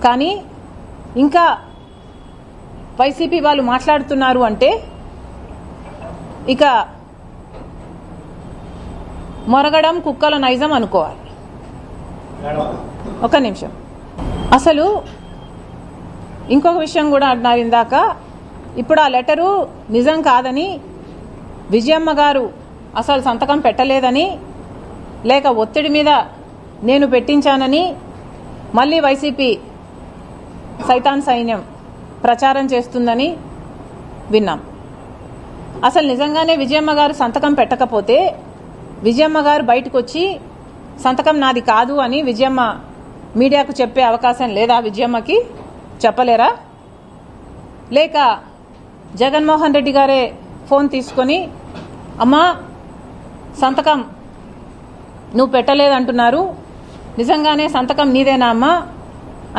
కానీ ఇంకా వైసీపీ వాళ్ళు మాట్లాడుతున్నారు అంటే ఇక మొరగడం కుక్కల నైజం అనుకోవాలి. ఒక నిమిషం, అసలు ఇంకొక విషయం కూడా అన్నారు ఇందాక. ఇప్పుడు ఆ లెటరు నిజం కాదని, విజయమ్మ గారు అసలు సంతకం పెట్టలేదని, లేక ఒత్తిడి మీద నేను పెట్టించానని మళ్ళీ వైసీపీ సైతాన్ సైన్యం ప్రచారం చేస్తుందని విన్నాం. అసలు నిజంగానే విజయమ్మ గారు సంతకం పెట్టకపోతే విజయమ్మ గారు బయటకు వచ్చి సంతకం నాది కాదు అని విజయమ్మ మీడియాకు చెప్పే అవకాశం లేదా? విజయమ్మకి చెప్పలేరా? లేక జగన్మోహన్ రెడ్డి గారే ఫోన్ తీసుకొని అమ్మా సంతకం నువ్వు పెట్టలేదంటున్నారు, నిజంగానే సంతకం నీదేనా అమ్మా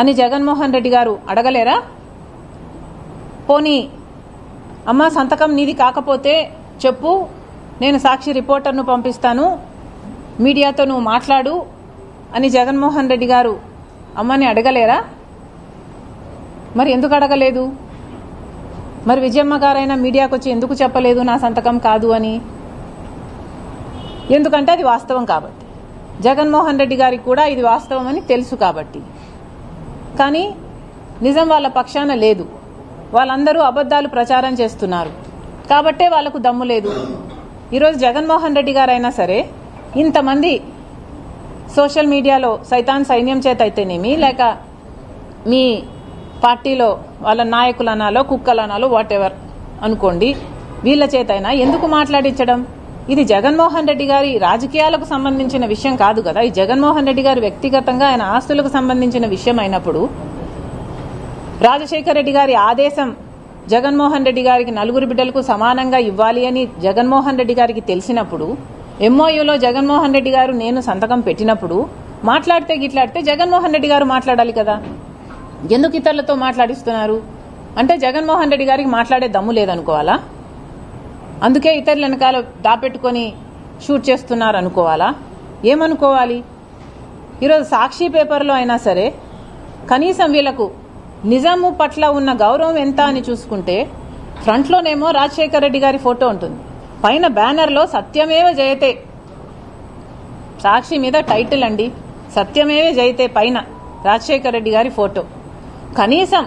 అని జగన్మోహన్ రెడ్డి గారు అడగలేరా? పోనీ అమ్మా సంతకం నీది కాకపోతే చెప్పు, నేను సాక్షి రిపోర్టర్ను పంపిస్తాను, మీడియాతో నువ్వు మాట్లాడు అని జగన్మోహన్ రెడ్డి గారు అమ్మని అడగలేరా? మరి ఎందుకు అడగలేదు? మరి విజయమ్మ గారైనా మీడియాకు వచ్చి ఎందుకు చెప్పలేదు నా సంతకం కాదు అని? ఎందుకంటే అది వాస్తవం కాబట్టి, జగన్మోహన్ రెడ్డి గారికి కూడా ఇది వాస్తవం అని తెలుసు కాబట్టి. కానీ నిజం వాళ్ళ పక్షాన లేదు, వాళ్ళందరూ అబద్ధాలు ప్రచారం చేస్తున్నారు కాబట్టే వాళ్లకు దమ్ము లేదు. ఈరోజు జగన్మోహన్ రెడ్డి గారైనా సరే ఇంతమంది సోషల్ మీడియాలో సైతాన్ సైన్యం చేత అయితేనేమి, లేక మీ పార్టీలో వాళ్ళ నాయకులనాలో కుక్కలనాలో వాట్ ఎవర్ అనుకోండి, వీళ్ళ చేతైనా ఎందుకు మాట్లాడించడం? ఇది జగన్మోహన్ రెడ్డి గారి రాజకీయాలకు సంబంధించిన విషయం కాదు కదా. ఈ జగన్మోహన్ రెడ్డి గారు వ్యక్తిగతంగా ఆయన ఆస్తులకు సంబంధించిన విషయం అయినప్పుడు, రాజశేఖర రెడ్డి గారి ఆదేశం జగన్మోహన్ రెడ్డి గారికి 4 బిడ్డలకు సమానంగా ఇవ్వాలి అని జగన్మోహన్ రెడ్డి గారికి తెలిసినప్పుడు, ఎంఓయూలో జగన్మోహన్ రెడ్డి గారు నేను సంతకం పెట్టినప్పుడు మాట్లాడితే గిట్లాడితే జగన్మోహన్ రెడ్డి గారు మాట్లాడాలి కదా. ఎందుకు ఇతరులతో మాట్లాడిస్తున్నారు అంటే జగన్మోహన్ రెడ్డి గారికి మాట్లాడే దమ్ము లేదనుకోవాలా? అందుకే ఇతరుల వెనకాల దాపెట్టుకొని షూట్ చేస్తున్నారు అనుకోవాలా? ఏమనుకోవాలి? ఈరోజు సాక్షి పేపర్లో అయినా సరే కనీసం వీళ్లకు నిజాము పట్ల ఉన్న గౌరవం ఎంత అని చూసుకుంటే, ఫ్రంట్లోనేమో రాజశేఖర రెడ్డి గారి ఫోటో ఉంటుంది, పైన బ్యానర్లో సత్యమేవ జయతే, సాక్షి మీద టైటిల్ అండి, సత్యమేవ జయతే, పైన రాజశేఖర రెడ్డి గారి ఫోటో. కనీసం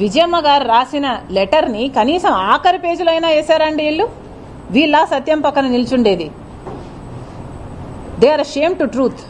విజయమ్మ గారు రాసిన లెటర్ని కనీసం ఆఖరి పేజీలో అయినా వేశారండి వీళ్ళ సత్యం పక్కన నిల్చుండేది. They are ashamed to truth.